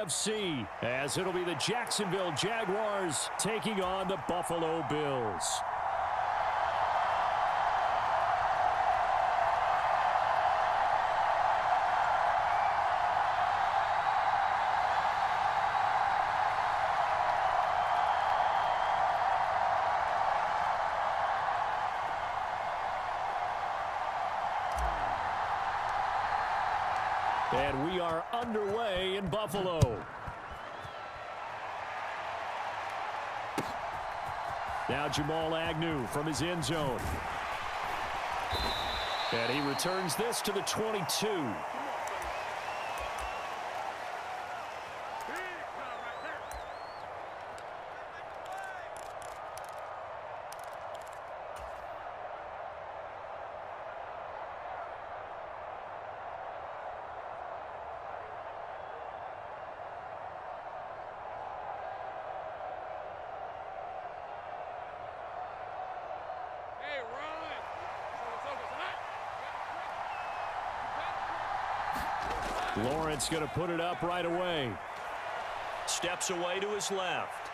AFC, as it'll be the Jacksonville Jaguars taking on the Buffalo Bills. And we are underway in Buffalo. Now Jamal Agnew from his end zone. And he returns this to the 22. Lawrence going to put it up right away. Steps away to his left.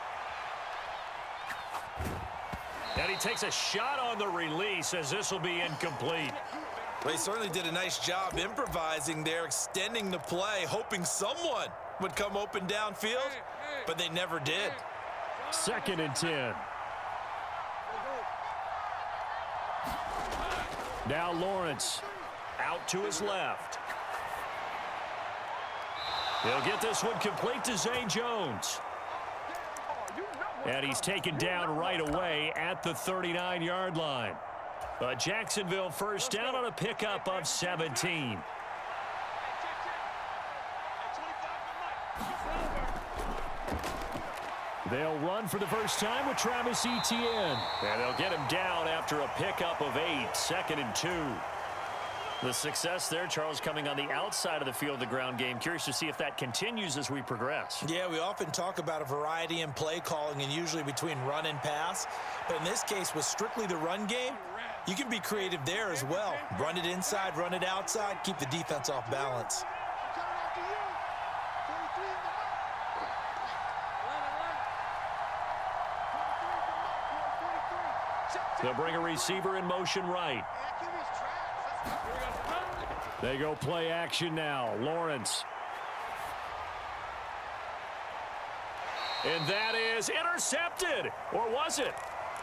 And he takes a shot on the release as this will be incomplete. Well, he certainly did a nice job improvising there, extending the play, hoping someone would come open downfield, but they never did. 2nd and 10. Now Lawrence out to his left. He'll get this one complete to Zay Jones. And he's taken down right away at the 39-yard line. A Jacksonville first down on a pickup of 17. They'll run for the first time with Travis Etienne. And they'll get him down after a pickup of 8, 2nd and 2. The success there, Charles, coming on the outside of the field, the ground game. Curious to see if that continues as we progress. Yeah, we often talk about a variety in play calling and usually between run and pass. But in this case, with strictly the run game, you can be creative there as well. Run it inside, run it outside, keep the defense off balance. They'll bring a receiver in motion right. They go play action now. Lawrence. And that is intercepted. Or was it?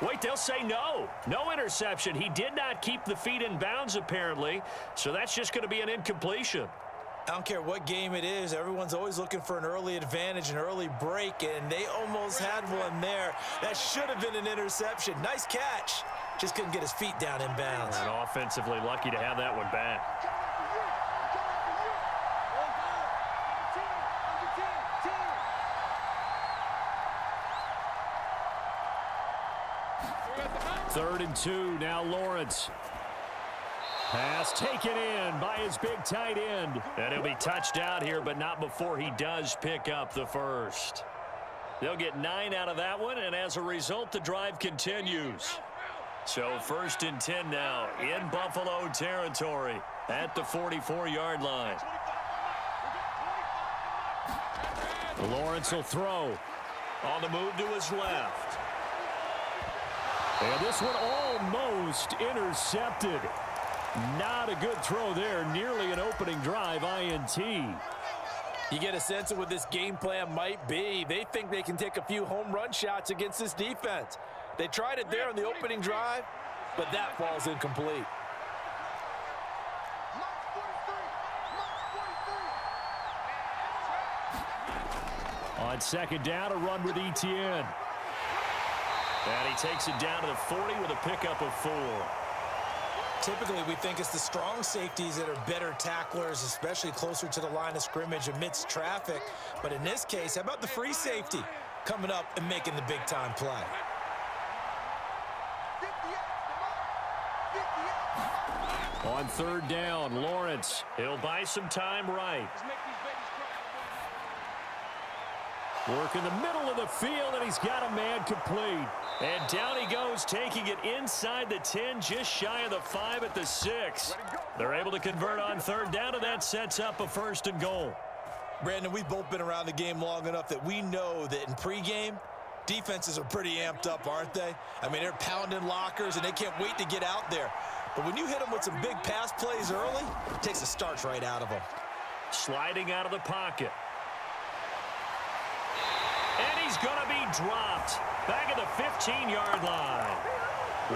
Wait, they'll say no. No interception. He did not keep the feet in bounds, apparently. So that's just going to be an incompletion. I don't care what game it is. Everyone's always looking for an early advantage, an early break, and they almost had one there. That should have been an interception. Nice catch. Just couldn't get his feet down in bounds. And offensively lucky to have that one back. Third and 2, now Lawrence. Pass taken in by his big tight end. And he'll be touched out here, but not before he does pick up the first. They'll get 9 out of that one, and as a result, the drive continues. So 1st and 10 now in Buffalo territory at the 44-yard line. Lawrence will throw. On the move to his left. And this one almost intercepted. Not a good throw there. Nearly an opening drive INT. You get a sense of what this game plan might be. They think they can take a few home run shots against this defense. They tried it there on the opening drive, but that falls incomplete. On 2nd down, a run with Etienne. And he takes it down to the 40 with a pickup of 4. Typically, we think it's the strong safeties that are better tacklers, especially closer to the line of scrimmage amidst traffic. But in this case, how about the free safety coming up and making the big-time play? On 3rd down, Lawrence. He'll buy some time right. Work in the middle of the field, and he's got a man complete. And down he goes, taking it inside the 10, just shy of the 5 at the 6. They're able to convert on 3rd down, and that sets up a 1st and goal. Brandon, we've both been around the game long enough that we know that in pregame, defenses are pretty amped up, aren't they? I mean, they're pounding lockers, and they can't wait to get out there. But when you hit them with some big pass plays early, it takes the starch right out of them. Sliding out of the pocket. And he's going to be dropped back at the 15-yard line.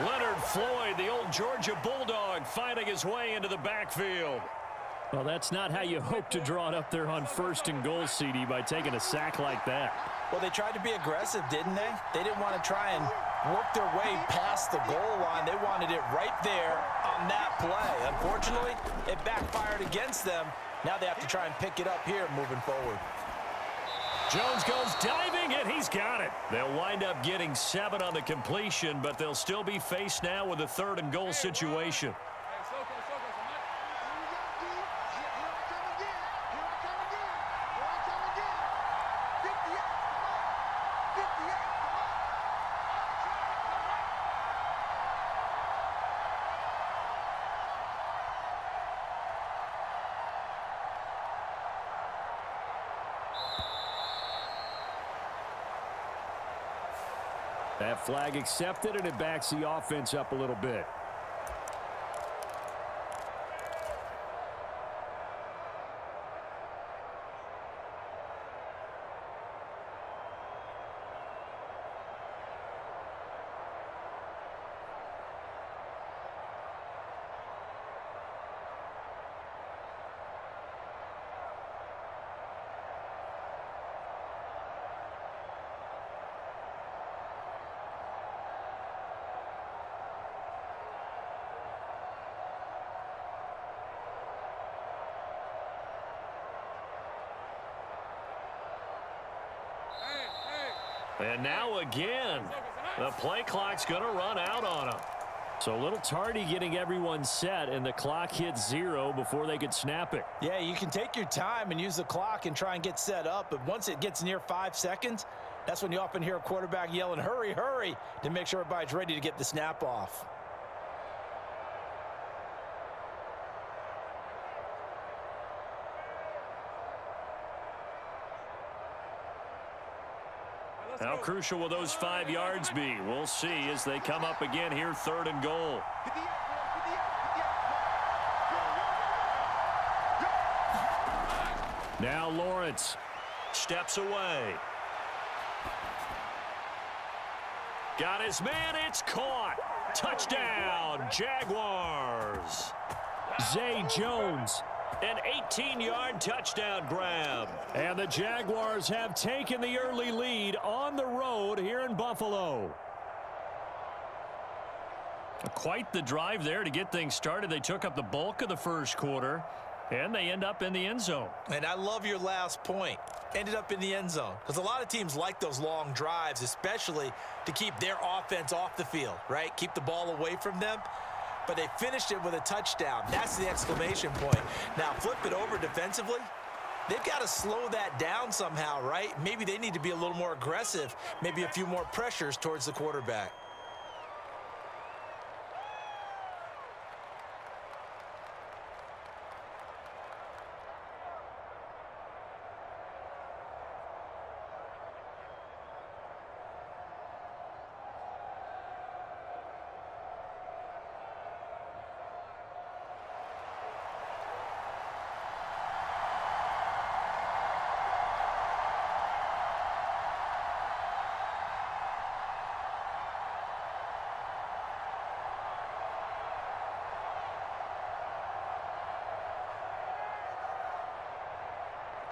Leonard Floyd, the old Georgia Bulldog, fighting his way into the backfield. Well, that's not how you hope to draw it up there on 1st and goal, CD, by taking a sack like that. Well, they tried to be aggressive, didn't they? They didn't want to try and work their way past the goal line. They wanted it right there on that play. Unfortunately, it backfired against them. Now they have to try and pick it up here moving forward. Jones goes diving, and he's got it. They'll wind up getting 7 on the completion, but they'll still be faced now with a 3rd and goal situation. That flag accepted, and it backs the offense up a little bit. And now again, the play clock's going to run out on them. So a little tardy getting everyone set, and the clock hits 0 before they could snap it. Yeah, you can take your time and use the clock and try and get set up, but once it gets near 5 seconds, that's when you often hear a quarterback yelling, hurry, hurry, to make sure everybody's ready to get the snap off. How crucial will those 5 yards be? We'll see as they come up again here, 3rd and goal. Now Lawrence steps away. Got his man, it's caught. Touchdown, Jaguars. Zay Jones. An 18-yard touchdown grab. And the Jaguars have taken the early lead on the road here in Buffalo. Quite the drive there to get things started. They took up the bulk of the first quarter, and they end up in the end zone. And I love your last point. Ended up in the end zone. Because a lot of teams like those long drives, especially to keep their offense off the field, right? Keep the ball away from them. But they finished it with a touchdown. That's the exclamation point. Now flip it over defensively. They've got to slow that down somehow, right? Maybe they need to be a little more aggressive. Maybe a few more pressures towards the quarterback.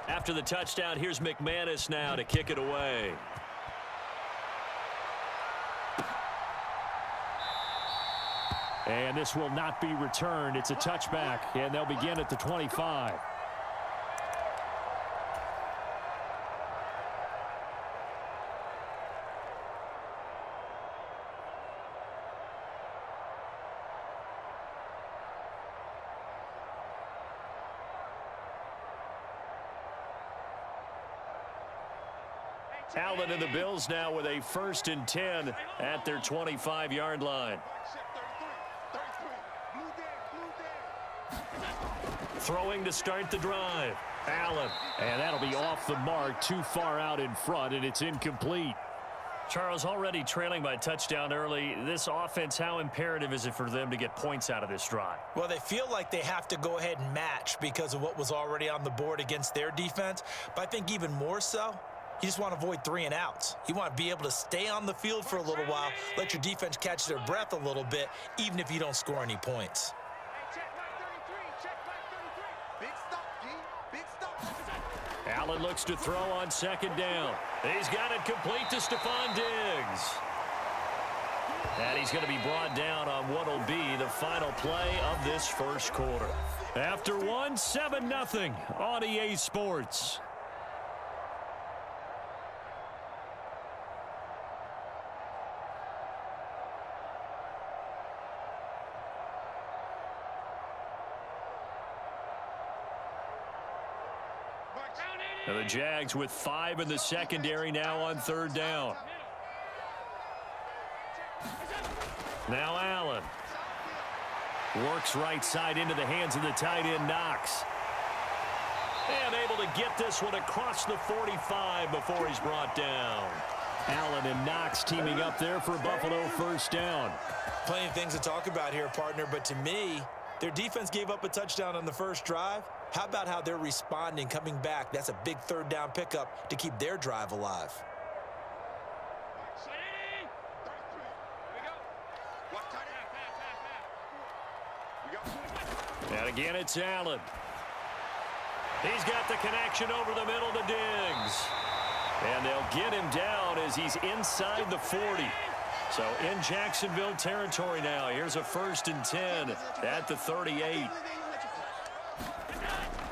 After the touchdown, here's McManus now to kick it away. And this will not be returned. It's a touchback, and they'll begin at the 25. Allen and the Bills now with a 1st and 10 at their 25-yard line. Throwing to start the drive. Allen. And that'll be off the mark, too far out in front, and it's incomplete. Charles, already trailing by a touchdown early. This offense, how imperative is it for them to get points out of this drive? Well, they feel like they have to go ahead and match because of what was already on the board against their defense. But I think even more so, you just want to avoid 3 and outs. You want to be able to stay on the field for a little while, let your defense catch their breath a little bit, even if you don't score any points. Allen looks to throw on second down. He's got it complete to Stephon Diggs. And he's going to be brought down on what will be the final play of this first quarter. After one, 7-0 on EA Sports. And the Jags with 5 in the secondary now on third down. Now Allen. Works right side into the hands of the tight end Knox. And able to get this one across the 45 before he's brought down. Allen and Knox teaming up there for Buffalo first down. Plenty of things to talk about here, partner, but to me, their defense gave up a touchdown on the first drive. How about how they're responding, coming back? That's a big third down pickup to keep their drive alive. And again, it's Allen. He's got the connection over the middle to Diggs. And they'll get him down as he's inside the 40. So in Jacksonville territory now. Here's a 1st and 10 at the 38.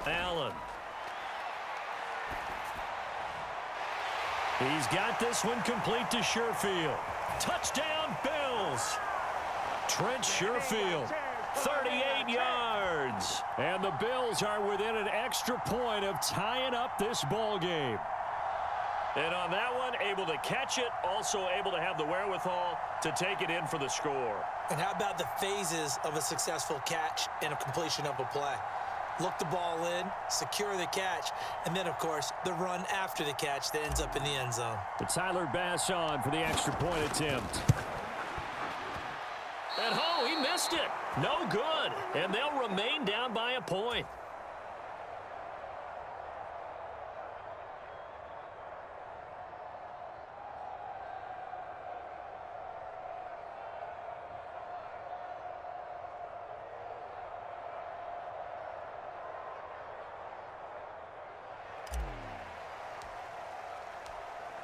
Allen. He's got this one complete to Sherfield. Touchdown, Bills. Trent Sherfield, 38 yards. And the Bills are within an extra point of tying up this ball game. And on that one, able to catch it, also able to have the wherewithal to take it in for the score. And how about the phases of a successful catch and a completion of a play? Look the ball in, secure the catch, and then, of course, the run after the catch that ends up in the end zone. But Tyler Bass on for the extra point attempt. And he missed it. No good. And they'll remain down by a point.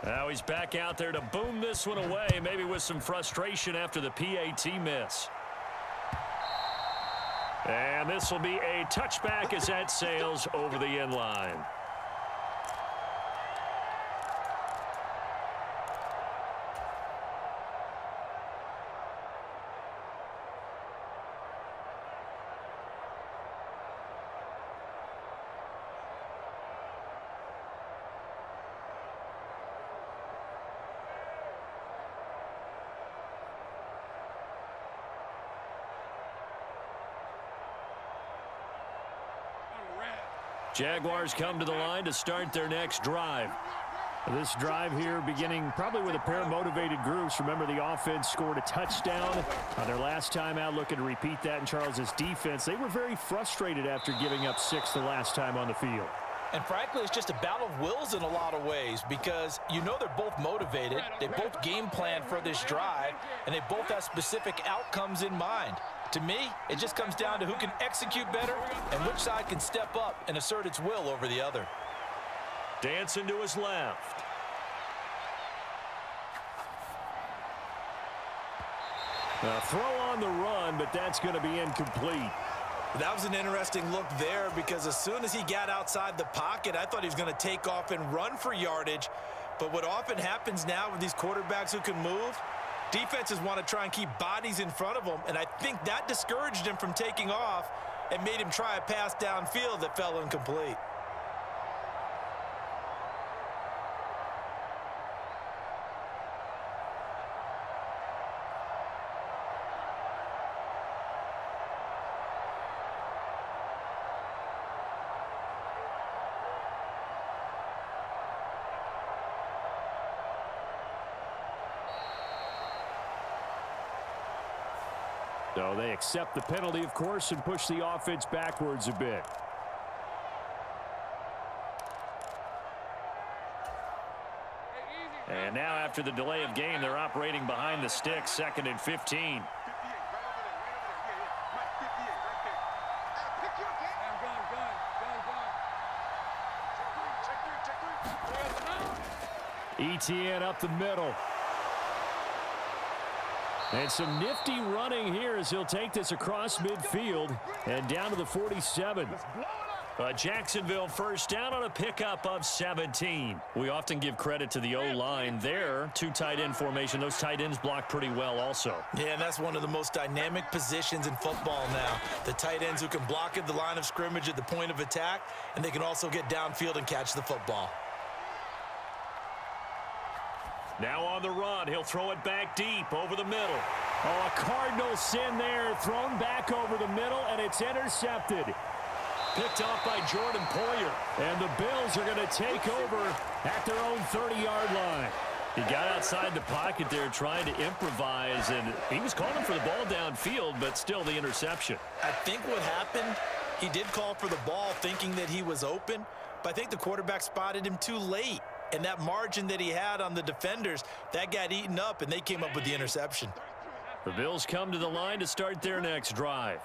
Now he's back out there to boom this one away, maybe with some frustration after the PAT miss. And this will be a touchback as that sails over the end line. Jaguars come to the line to start their next drive. This drive here beginning probably with a pair of motivated groups. Remember, the offense scored a touchdown on their last time out, looking to repeat that in Charles's defense. They were very frustrated after giving up 6 the last time on the field. And frankly, it's just a battle of wills in a lot of ways because you know they're both motivated. They both game plan for this drive, and they both have specific outcomes in mind. To me, it just comes down to who can execute better and which side can step up and assert its will over the other. Dancing to his left. A throw on the run, but that's going to be incomplete. That was an interesting look there because as soon as he got outside the pocket, I thought he was going to take off and run for yardage. But what often happens now with these quarterbacks who can move, defenses want to try and keep bodies in front of them, and I think that discouraged him from taking off and made him try a pass downfield that fell incomplete. So they accept the penalty, of course, and push the offense backwards a bit. And now after the delay of game, they're operating behind the sticks, 2nd and 15. ETN up the middle. And some nifty running here as he'll take this across midfield and down to the 47. Jacksonville first down on a pickup of 17. We often give credit to the O-line there. 2 tight end formation. Those tight ends block pretty well also. Yeah, and that's one of the most dynamic positions in football now. The tight ends who can block at the line of scrimmage at the point of attack, and they can also get downfield and catch the football. Now on the run, he'll throw it back deep over the middle. Oh, a Cardinal sin there, thrown back over the middle, and it's intercepted. Picked off by Jordan Poyer. And the Bills are going to take over at their own 30-yard line. He got outside the pocket there trying to improvise, and he was calling for the ball downfield, but still the interception. I think what happened, he did call for the ball thinking that he was open, but I think the quarterback spotted him too late. And that margin that he had on the defenders, that got eaten up, and they came up with the interception. The Bills come to the line to start their next drive.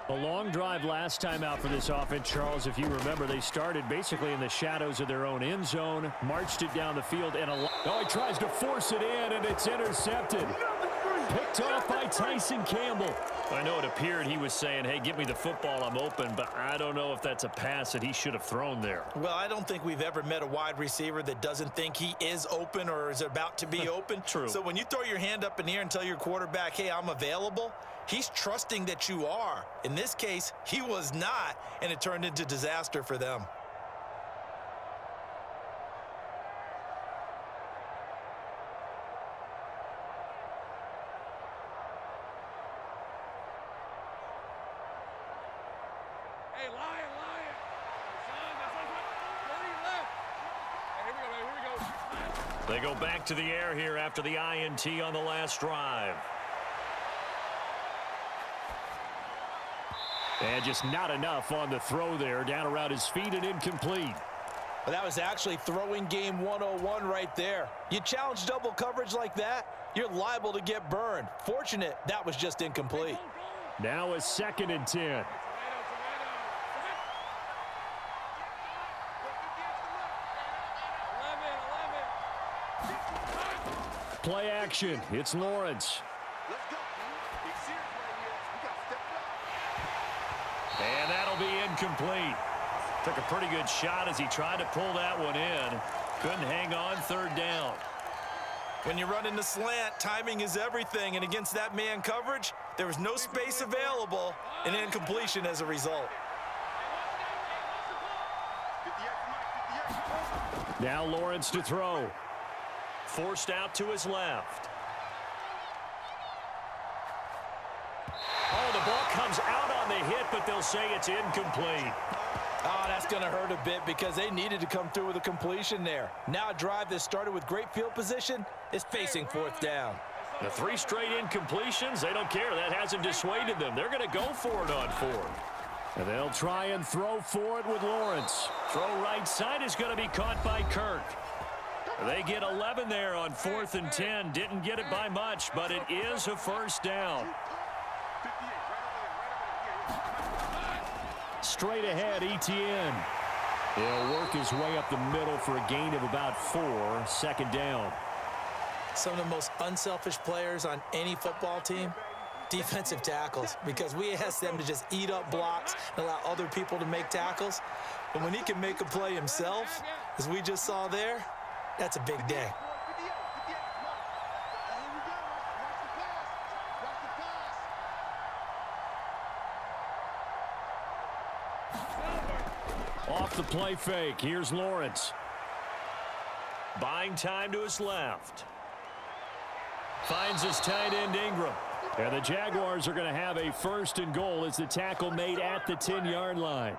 A long drive last time out for this offense, Charles. If you remember, they started basically in the shadows of their own end zone, marched it down the field, and he tries to force it in, and it's intercepted. Picked off by Tyson Campbell. I know it appeared he was saying, hey, give me the football, I'm open, but I don't know if that's a pass that he should have thrown there. Well, I don't think we've ever met a wide receiver that doesn't think he is open or is about to be open. True. So when you throw your hand up in the air and tell your quarterback, hey, I'm available, he's trusting that you are. In this case, he was not, and it turned into disaster for them. They go back to the air here after the INT on the last drive. And just not enough on the throw there. Down around his feet and incomplete. Well, that was actually throwing game 101 right there. You challenge double coverage like that, you're liable to get burned. Fortunate, that was just incomplete. Now a 2nd and 10. Play action. It's Lawrence. And that'll be incomplete. Took a pretty good shot as he tried to pull that one in. Couldn't hang on, 3rd down. When you run in the slant, timing is everything. And against that man coverage, there was no space available, and incompletion as a result. Now Lawrence to throw. Forced out to his left. Oh, the ball comes out on the hit, but they'll say it's incomplete. Oh, that's going to hurt a bit because they needed to come through with a completion there. Now a drive that started with great field position is facing 4th down. The 3 straight incompletions, they don't care. That hasn't dissuaded them. They're going to go for it on 4th. And they'll try and throw for it with Lawrence. Throw right side is going to be caught by Kirk. They get 11 there on 4th and 10. Didn't get it by much, but it is a 1st down. Straight ahead, ETN. He'll work his way up the middle for a gain of about 4. 2nd down. Some of the most unselfish players on any football team, defensive tackles, because we ask them to just eat up blocks and allow other people to make tackles. But when he can make a play himself, as we just saw there, that's a big day. Off the play fake. Here's Lawrence. Buying time to his left. Finds his tight end Ingram. And the Jaguars are going to have a 1st and goal as the tackle made at the 10-yard line.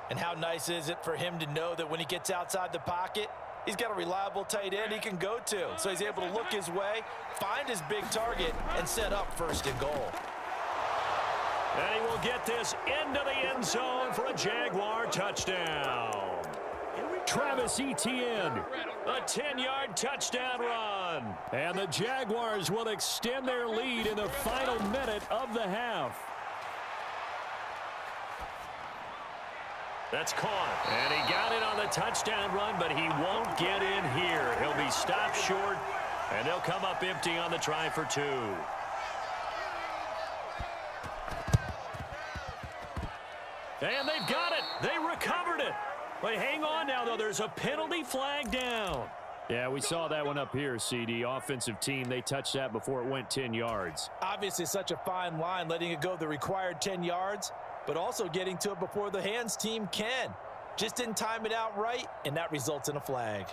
And how nice is it for him to know that when he gets outside the pocket, he's got a reliable tight end he can go to. So he's able to look his way, find his big target, and set up 1st and goal. And he will get this into the end zone for a Jaguar touchdown. Travis Etienne, a 10-yard touchdown run. And the Jaguars will extend their lead in the final minute of the half. That's caught. And he got it on the touchdown run, but he won't get in here. He'll be stopped short, and they'll come up empty on the try for 2. And they've got it. They recovered it. But hang on now, though. There's a penalty flag down. Yeah, we saw that one up here, CD. Offensive team, they touched that before it went 10 yards. Obviously, such a fine line, letting it go the required 10 yards, but also getting to it before the hands team can. Just didn't time it out right, and that results in a flag.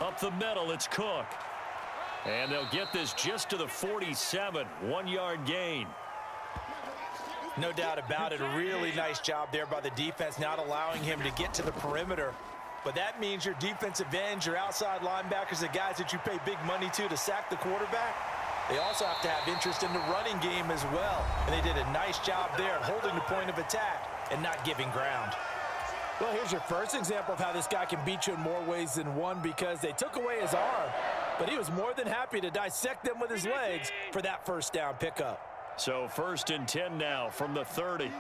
Up the middle, it's Cook. And they'll get this just to the 47, 1-yard gain. No doubt about it. A really nice job there by the defense, not allowing him to get to the perimeter. But that means your defensive ends, your outside linebackers, the guys that you pay big money to sack the quarterback, they also have to have interest in the running game as well. And they did a nice job there at holding the point of attack and not giving ground. Well, here's your first example of how this guy can beat you in more ways than one, because they took away his arm, but he was more than happy to dissect them with his legs for that first down pickup. So 1st and 10 now from the 30.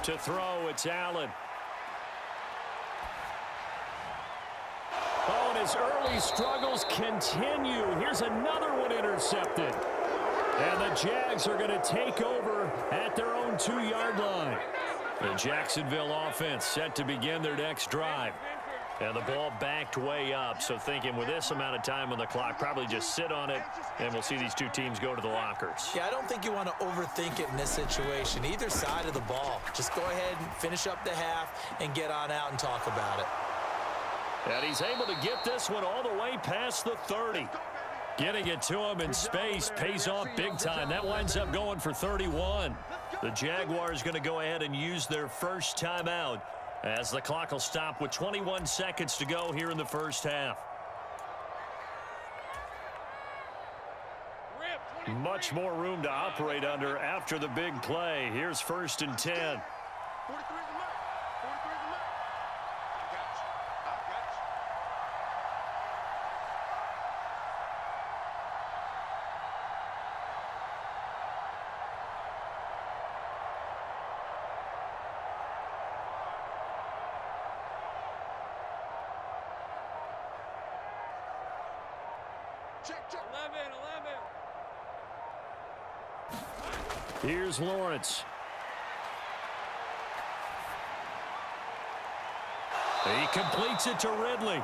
To throw, it's Allen. Oh, and his early struggles continue. Here's another one intercepted. And the Jags are going to take over at their own 2-yard line. The Jacksonville offense set to begin their next drive. And the ball backed way up, so thinking with this amount of time on the clock, probably just sit on it, and we'll see these two teams go to the lockers. Yeah, I don't think you want to overthink it in this situation, either side of the ball. Just go ahead and finish up the half and get on out and talk about it. And he's able to get this one all the way past the 30. Getting it to him in space pays off big time. That winds up going for 31. The Jaguars going to go ahead and use their first timeout as the clock will stop with 21 seconds to go here in the first half. Much more room to operate under after the big play. Here's 1st and 10. Here's Lawrence. He completes it to Ridley.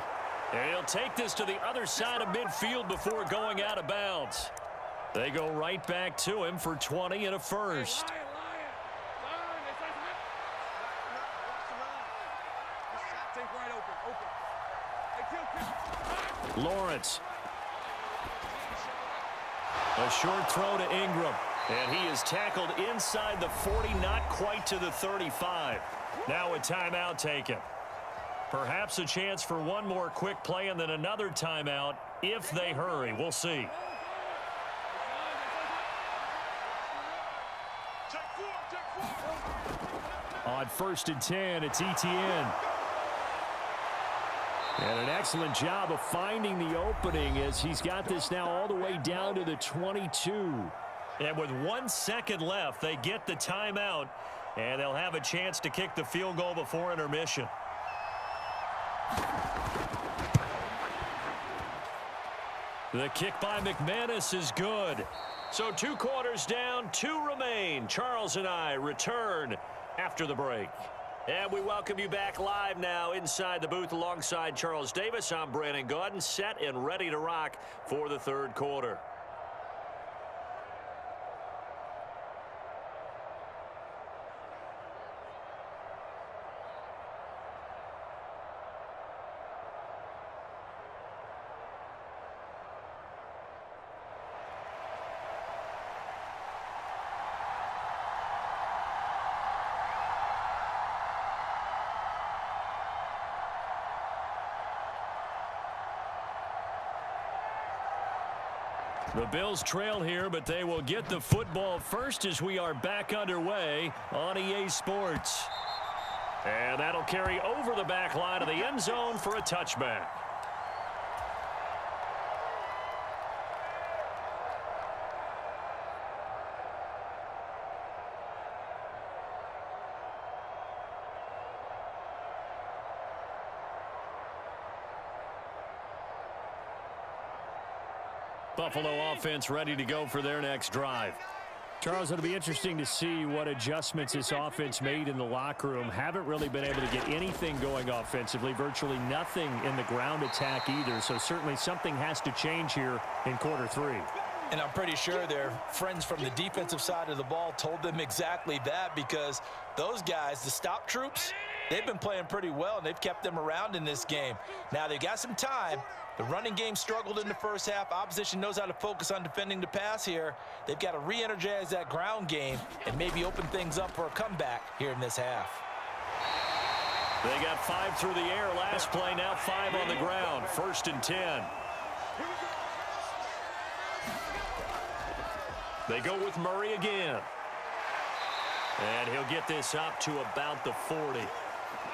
And he'll take this to the other side of midfield before going out of bounds. They go right back to him for 20 and a first. Lawrence. A short throw to Ingram. And he is tackled inside the 40, not quite to the 35. Now a timeout taken. Perhaps a chance for one more quick play and then another timeout if they hurry. We'll see. On 1st and 10, it's Etienne. And an excellent job of finding the opening as he's got this now all the way down to the 22. And with 1 second left, they get the timeout, and they'll have a chance to kick the field goal before intermission. The kick by McManus is good. So 2 quarters down, 2 remain. Charles and I return after the break. And we welcome you back live now inside the booth alongside Charles Davis. I'm Brandon Gaudin, set and ready to rock for the 3rd quarter. The Bills trail here, but they will get the football first as we are back underway on EA Sports. And that'll carry over the back line of the end zone for a touchback. Buffalo offense ready to go for their next drive. Charles, it'll be interesting to see what adjustments this offense made in the locker room. Haven't really been able to get anything going offensively, virtually nothing in the ground attack either. So certainly something has to change here in quarter three. And I'm pretty sure their friends from the defensive side of the ball told them exactly that, because those guys, the stop troops, they've been playing pretty well, and they've kept them around in this game. Now, they got some time. The running game struggled in the first half. Opposition knows how to focus on defending the pass here. They've got to re-energize that ground game and maybe open things up for a comeback here in this half. They got 5 through the air last play, now 5 on the ground. 1st and 10. They go with Murray again. And he'll get this up to about the 40.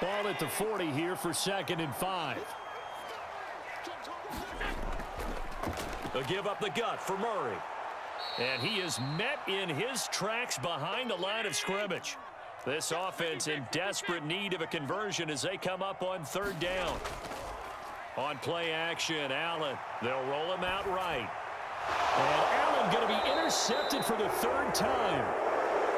Ball at the 40 here for 2nd and 5. They'll give up the gut for Murray. And he is met in his tracks behind the line of scrimmage. This offense in desperate need of a conversion as they come up on 3rd down. On play action, Allen. They'll roll him out right. And Allen going to be intercepted for the 3rd time.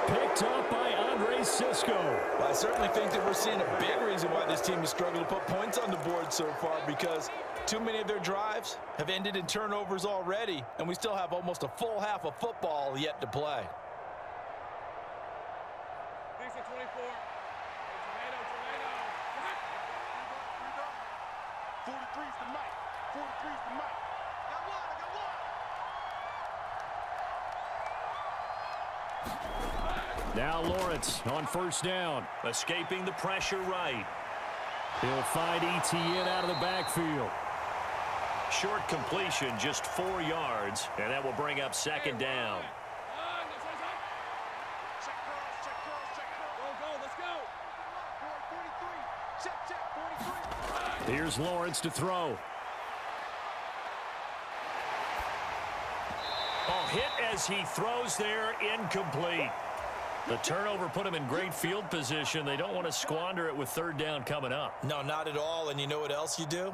Picked up by Andre Sisco. Well, I certainly think that we're seeing a big reason why this team has struggled to put points on the board so far, because too many of their drives have ended in turnovers already, and we still have almost a full half of football yet to play. 43's the mic. 43's the mic. I got one. Now Lawrence on 1st down, escaping the pressure right. He'll find Etienne out of the backfield. Short completion, just 4 yards, and that will bring up 2nd down. Check curls, check curls, check curls. Go, let's go. 43. Check, 43. Here's Lawrence to throw. Oh, hit as he throws there, incomplete. The turnover put him in great field position. They don't want to squander it with 3rd down coming up. No, not at all. And you know what else you do?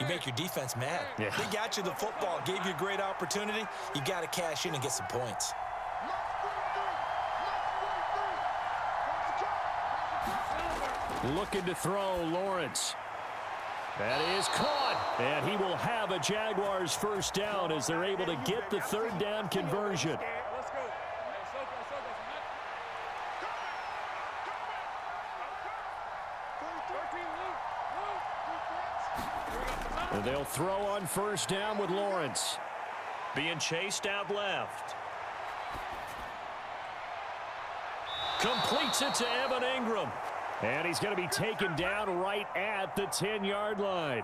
You make your defense mad. Yeah. They got you the football, gave you a great opportunity. You got to cash in and get some points. Looking to throw, Lawrence. That is caught, and he will have a Jaguars 1st down as they're able to get the 3rd down conversion. Let's go. And they'll throw on 1st down with Lawrence. Being chased out left. Completes it to Evan Ingram. And he's going to be taken down right at the 10-yard line.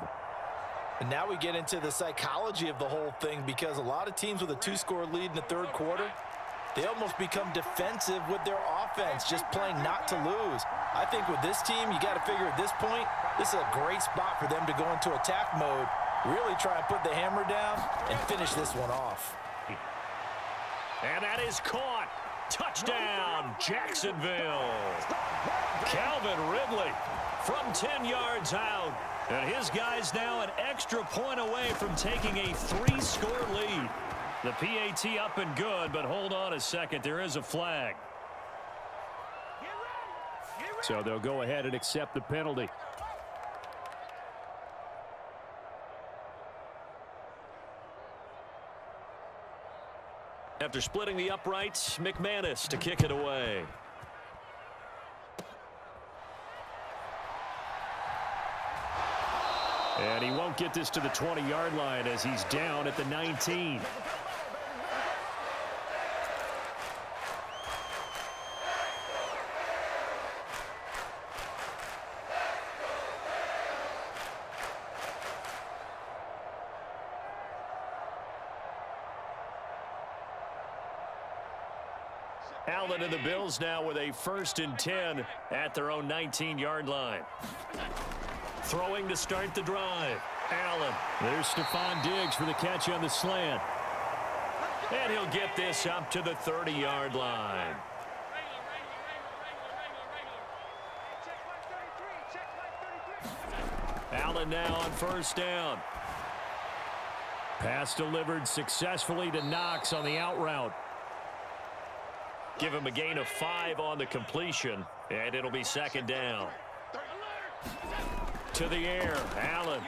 And now we get into the psychology of the whole thing, because a lot of teams with a 2-score lead in the 3rd quarter, they almost become defensive with their offense, just playing not to lose. I think with this team, you got to figure at this point, this is a great spot for them to go into attack mode, really try and put the hammer down and finish this one off. And that is caught. Touchdown, Jacksonville. Calvin Ridley from 10 yards out. And his guys now an extra point away from taking a 3-score lead. The PAT up and good, but hold on a second. There is a flag. So they'll go ahead and accept the penalty. After splitting the uprights, McManus to kick it away. And he won't get this to the 20-yard line as he's down at the 19. Allen and the Bills now with a 1st and 10 at their own 19-yard line. Throwing to start the drive. Allen. There's Stephon Diggs for the catch on the slant. And he'll get this up to the 30-yard line. Allen now on 1st down. Pass delivered successfully to Knox on the out route. Give him a gain of 5 on the completion, and it'll be 2nd down. To the air, Allen.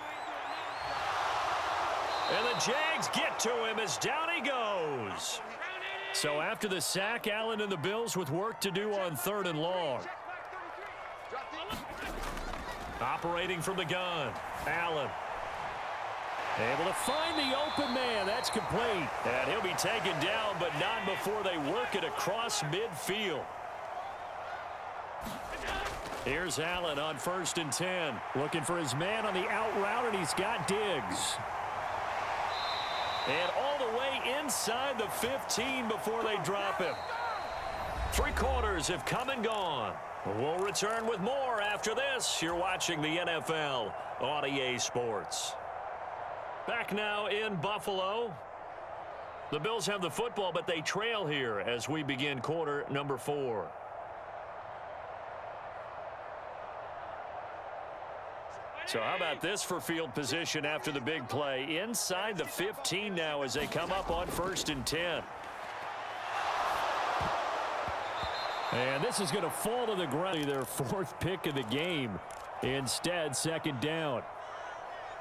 And the Jags get to him as down he goes. So after the sack, Allen and the Bills with work to do on 3rd and long. Operating from the gun, Allen. Able to find the open man. That's complete. And he'll be taken down, but not before they work it across midfield. Here's Allen on 1st and 10. Looking for his man on the out route, and he's got Diggs. And all the way inside the 15 before they drop him. 3 quarters have come and gone. We'll return with more after this. You're watching the NFL on EA Sports. Back now in Buffalo. The Bills have the football, but they trail here as we begin quarter number 4. So how about this for field position after the big play? Inside the 15 now as they come up on 1st and 10. And this is going to fall to the ground. Their 4th pick of the game. Instead, 2nd down.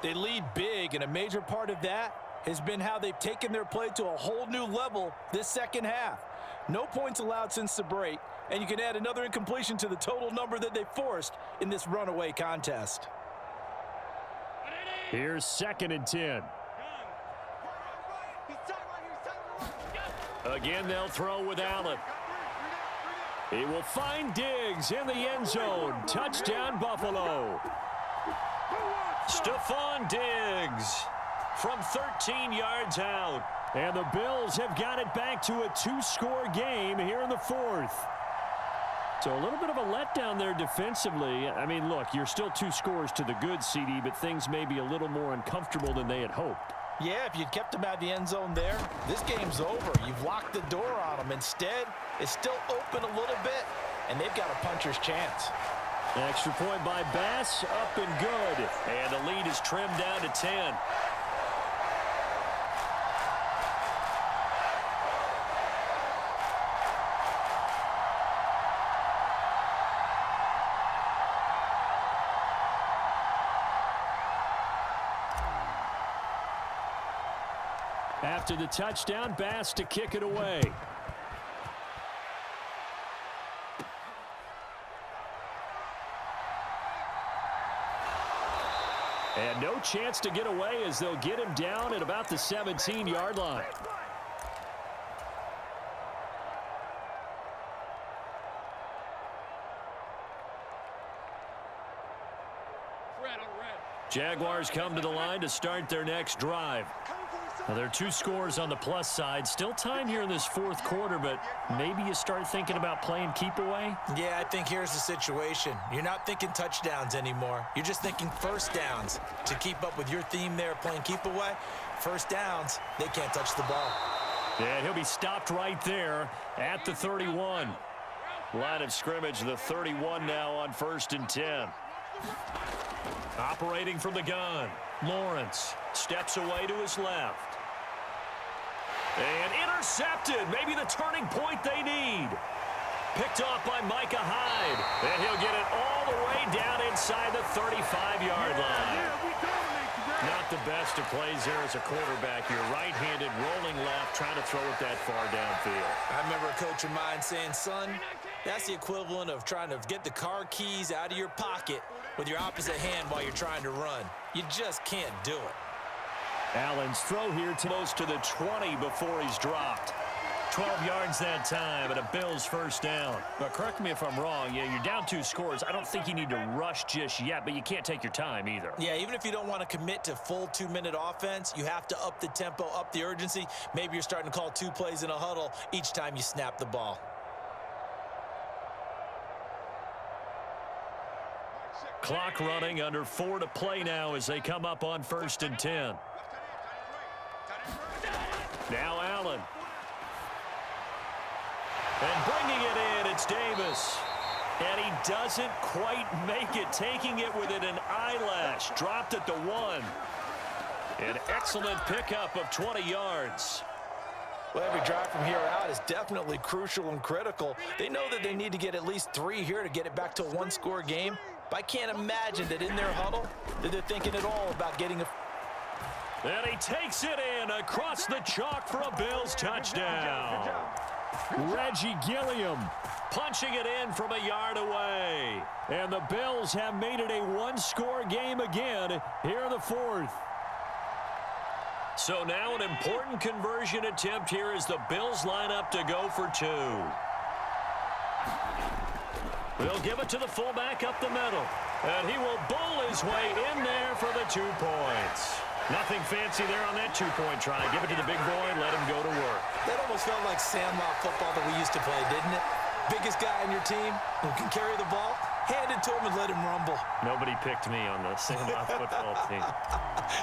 They lead big, and a major part of that has been how they've taken their play to a whole new level this 2nd half. No points allowed since the break, and you can add another incompletion to the total number that they forced in this runaway contest. Here's 2nd and 10. Again, they'll throw with Allen. He will find Diggs in the end zone. Touchdown, Buffalo. Stephon Diggs from 13 yards out. And the Bills have got it back to a 2-score game here in the 4th. So a little bit of a letdown there defensively. I mean, look, you're still 2 scores to the good, CD, but things may be a little more uncomfortable than they had hoped. Yeah, if you'd kept them out of the end zone there, this game's over. You've locked the door on them. Instead, it's still open a little bit, and they've got a puncher's chance. Extra point by Bass, up and good. And the lead is trimmed down to 10. After the touchdown, Bass to kick it away. And no chance to get away as they'll get him down at about the 17-yard line. Jaguars come to the line to start their next drive. Now, there are 2 scores on the plus side. Still time here in this 4th quarter, but maybe you start thinking about playing keep away? Yeah, I think here's the situation. You're not thinking touchdowns anymore. You're just thinking 1st downs. To keep up with your theme there, playing keep away, 1st downs, they can't touch the ball. And he'll be stopped right there at the 31. Line of scrimmage, the 31 now on 1st and 10. Operating from the gun, Lawrence steps away to his left. And intercepted, maybe the turning point they need. Picked off by Micah Hyde. And he'll get it all the way down inside the 35-yard line. Not the best of plays there as a quarterback. You're right-handed, rolling left, trying to throw it that far downfield. I remember a coach of mine saying, son, that's the equivalent of trying to get the car keys out of your pocket with your opposite hand while you're trying to run. You just can't do it. Allen's throw here close to the 20 before he's dropped. 12 yards that time, and a Bills 1st down. But correct me if I'm wrong. Yeah, you're down 2 scores. I don't think you need to rush just yet, but you can't take your time either. Yeah, even if you don't want to commit to full 2-minute offense, you have to up the tempo, up the urgency. Maybe you're starting to call 2 plays in a huddle each time you snap the ball. clock running, under 4 to play now as they come up on 1st and 10. Now Allen. And bringing it in, it's Davis. And he doesn't quite make it, taking it within an eyelash. Dropped at the 1. An excellent pickup of 20 yards. Well, every drive from here out is definitely crucial and critical. They know that they need to get at least 3 here to get it back to a one-score game. But I can't imagine that in their huddle that they're thinking at all about getting a... And he takes it in across the chalk for a Bills touchdown. Reggie Gilliam punching it in from a yard away. And the Bills have made it a one-score game again here in the 4th. So now an important conversion attempt here as the Bills line up to go for 2. They'll give it to the fullback up the middle. And he will bowl his way in there for the 2 points. Nothing fancy there on that 2-point try. Give it to the big boy and let him go to work. That almost felt like sandlot football that we used to play, didn't it? Biggest guy on your team who can carry the ball, hand it to him and let him rumble. Nobody picked me on the sandlot football team.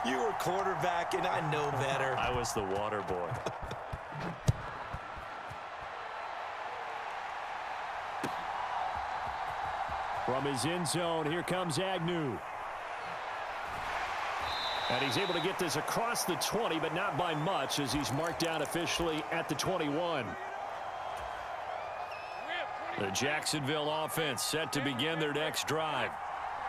You were quarterback, and I know better. I was the water boy. From his end zone, here comes Agnew. And he's able to get this across the 20, but not by much as he's marked down officially at the 21. The Jacksonville offense set to begin their next drive.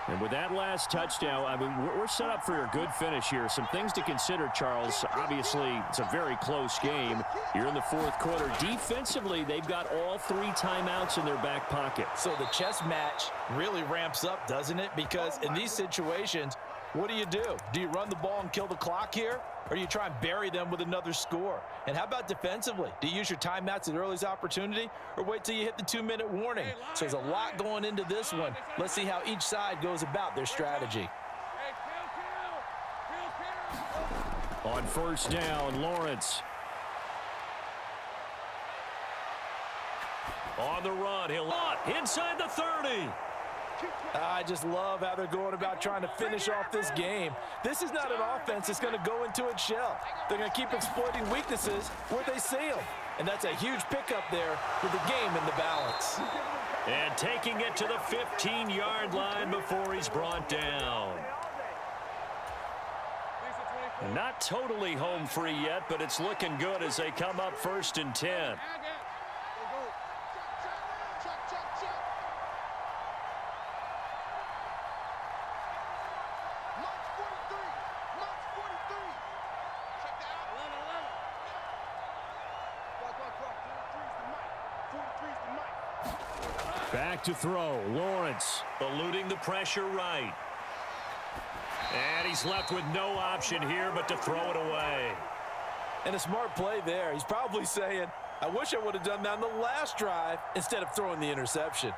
And with that last touchdown, I mean, we're set up for a good finish here. Some things to consider, Charles. Obviously, it's a very close game. You're in the 4th quarter. Defensively, they've got all 3 timeouts in their back pocket. So the chess match really ramps up, doesn't it? Because in these situations, what do? Do you run the ball and kill the clock here? Or do you try and bury them with another score? And how about defensively? Do you use your timeouts at earliest opportunity or wait till you hit the 2-minute warning? So there's a lot going into this one. Let's see how each side goes about their strategy. On 1st down, Lawrence. On the run, he'll inside the 30. I just love how they're going about trying to finish off this game. This is not an offense that's going to go into its shell. They're going to keep exploiting weaknesses where they see them. And that's a huge pickup there with the game in the balance. And taking it to the 15-yard line before he's brought down. Not totally home free yet, but it's looking good as they come up 1st and 10. Back to throw. Lawrence eluding the pressure right. And he's left with no option here but to throw it away. And a smart play there. He's probably saying, I wish I would have done that on the last drive instead of throwing the interception.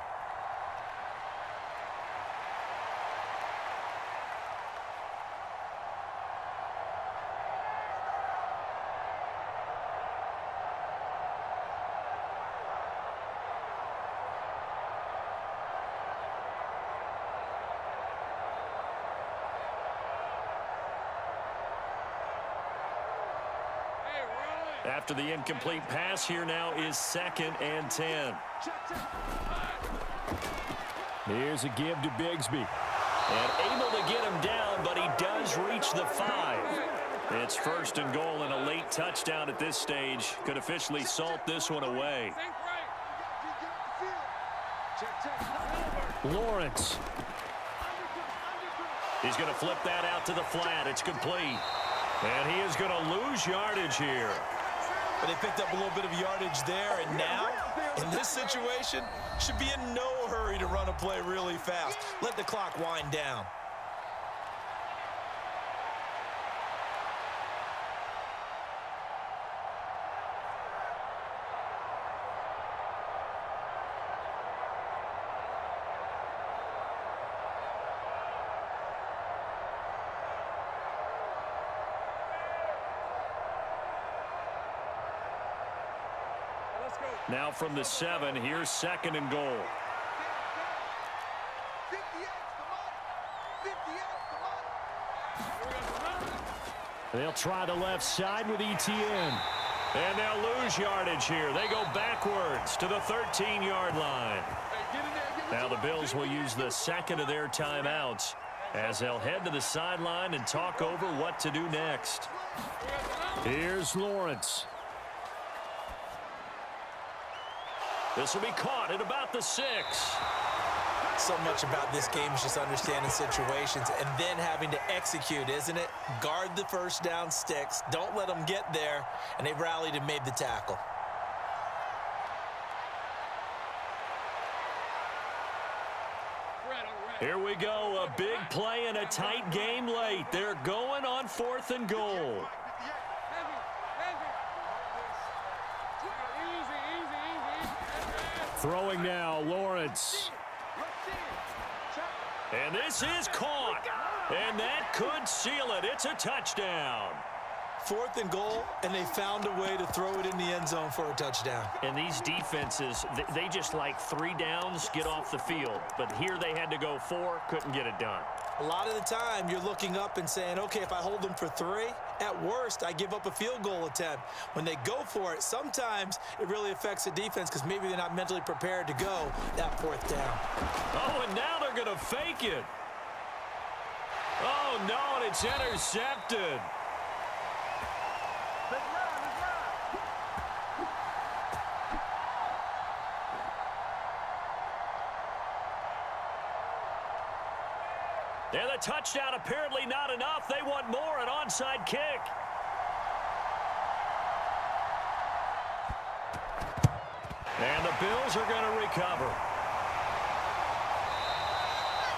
After the incomplete pass, here now is 2nd and 10. Here's a give to Bigsby. And able to get him down, but he does reach the 5. It's 1st and goal, and a late touchdown at this stage could officially salt this one away. Lawrence. He's going to flip that out to the flat. It's complete. And he is going to lose yardage here. But they picked up a little bit of yardage there, and now, in this situation, should be in no hurry to run a play really fast. Let the clock wind down. Now from the 7, here's 2nd and goal. They'll try the left side with ETN. And they'll lose yardage here. They go backwards to the 13-yard line. Now the Bills will use the second of their timeouts as they'll head to the sideline and talk over what to do next. Here's Lawrence. This will be caught at about the 6. So much about this game is just understanding situations and then having to execute, isn't it? Guard the first down sticks. Don't let them get there. And they rallied and made the tackle. Here we go. A big play and a tight game late. They're going on 4th and goal. Throwing now, Lawrence. And this is caught. And that could seal it. It's a touchdown. 4th and goal, and they found a way to throw it in the end zone for a touchdown. And these defenses, they just like 3 downs, get off the field. But here they had to go 4, couldn't get it done. A lot of the time, you're looking up and saying, okay, if I hold them for 3, at worst, I give up a field goal attempt. When they go for it, sometimes it really affects the defense because maybe they're not mentally prepared to go that 4th down. Oh, and now they're going to fake it. Oh, no, and it's intercepted. And the touchdown apparently not enough. They want more, an onside kick. And the Bills are going to recover.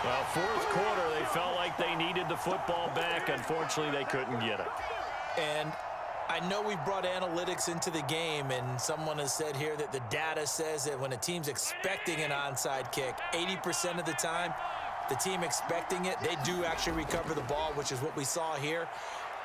Well, 4th quarter, they felt like they needed the football back. Unfortunately, they couldn't get it. And I know we brought analytics into the game, and someone has said here that the data says that when a team's expecting an onside kick, 80% of the time, the team expecting it, they do actually recover the ball, which is what we saw here.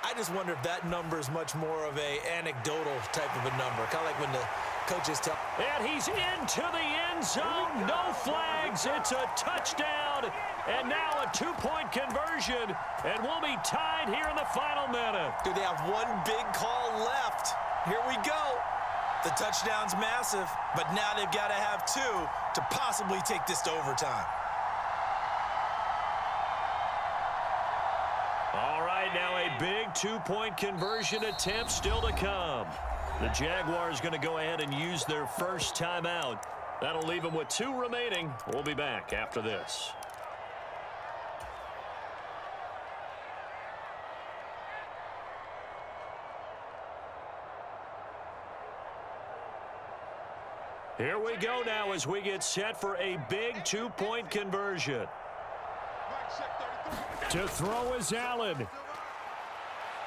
I just wonder if that number is much more of a anecdotal type of a number, kind of like when the coaches tell. And he's into the end zone. No flags. It's a touchdown. And now a 2-point conversion. And we'll be tied here in the final minute. Do they have one big call left? Here we go. The touchdown's massive, but now they've got to have 2 to possibly take this to overtime. All right, now a big 2-point conversion attempt still to come. The Jaguars going to go ahead and use their first timeout. That'll leave them with 2 remaining. We'll be back after this. Here we go now as we get set for a big 2-point conversion. To throw is Allen.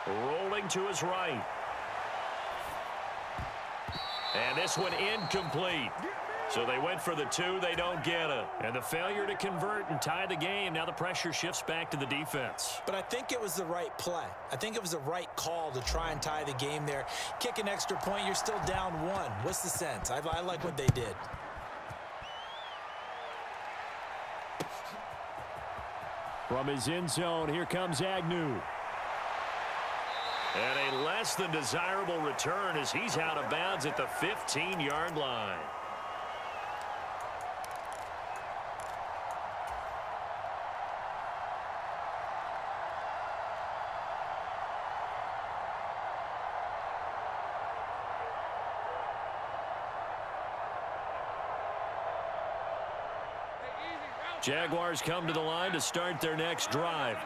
Rolling to his right. And this one incomplete. So they went for the 2. They don't get it. And the failure to convert and tie the game. Now the pressure shifts back to the defense. But I think it was the right play. I think it was the right call to try and tie the game there. Kick an extra point, you're still down 1. What's the sense? I like what they did. From his end zone, here comes Agnew. And a less than desirable return as he's out of bounds at the 15-yard line. Jaguars come to the line to start their next drive.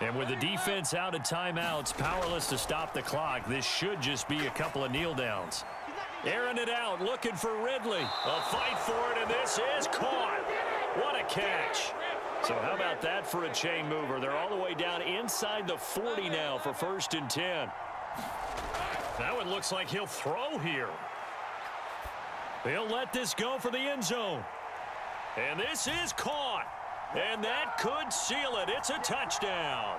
And with the defense out of timeouts, powerless to stop the clock, this should just be a couple of kneel downs. Airing it out, looking for Ridley. A fight for it, and this is caught. What a catch. So how about that for a chain mover? They're all the way down inside the 40 now for 1st and 10. That one looks like he'll throw here. They'll let this go for the end zone. And this is caught. And that could seal it. It's a touchdown.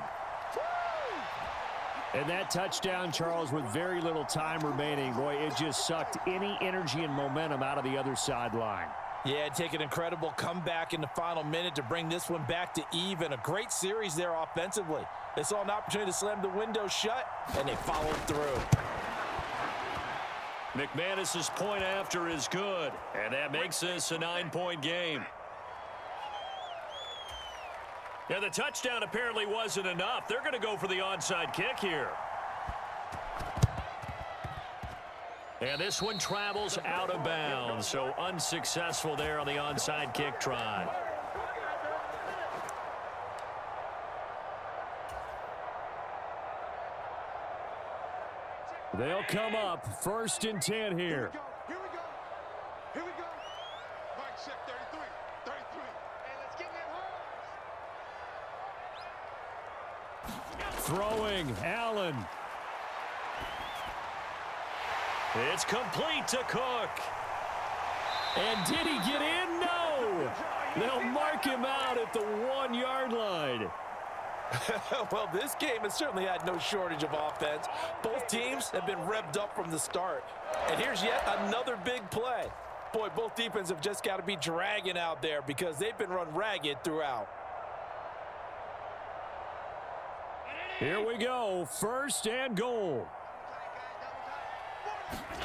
And that touchdown, Charles, with very little time remaining, boy, it just sucked any energy and momentum out of the other sideline. Yeah, take an incredible comeback in the final minute to bring this one back to even. A great series there offensively. They saw an opportunity to slam the window shut, and they followed through. McManus's point after is good, and that makes this a 9-point game. Yeah, the touchdown apparently wasn't enough. They're going to go for the onside kick here. And this one travels out of bounds, so unsuccessful there on the onside kick try. They'll come up 1st and 10 here. Here we go. Here we go. Mike, check 33. 33. And let's get that home. Throwing, Allen. It's complete to Cook. And did he get in? No. They'll mark him out at the 1-yard line. Well, this game has certainly had no shortage of offense. Both teams have been revved up from the start. And here's yet another big play. Boy, both defenses have just got to be dragging out there because they've been run ragged throughout. Here we go, 1st and goal.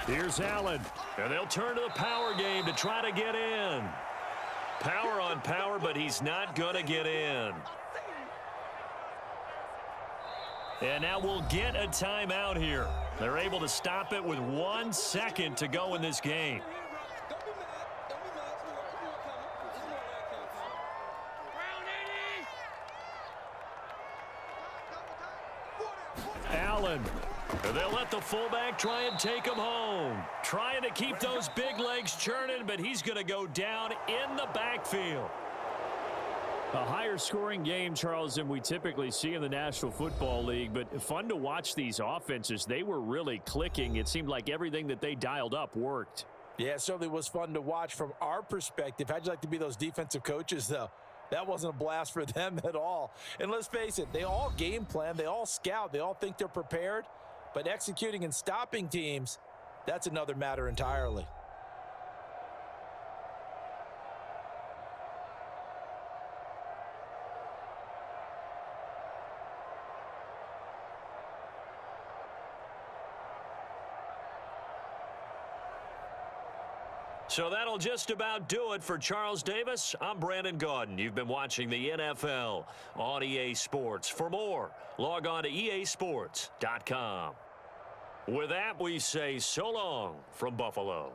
Here's Allen, and they'll turn to the power game to try to get in. Power on power, but he's not going to get in. And now we'll get a timeout here. They're able to stop it with 1 second to go in this game. Allen. And they'll let the fullback try and take him home. Trying to keep those big legs churning, but he's going to go down in the backfield. A higher scoring game, Charles, than we typically see in the National Football League, but fun to watch these offenses. They were really clicking. It seemed like everything that they dialed up worked. Yeah, it certainly was fun to watch from our perspective. How'd you like to be those defensive coaches, though? That wasn't a blast for them at all. And let's face it, they all game plan, they all scout, they all think they're prepared, but executing and stopping teams, that's another matter entirely. So that'll just about do it for Charles Davis. I'm Brandon Gaudin. You've been watching the NFL on EA Sports. For more, log on to easports.com. With that, we say so long from Buffalo.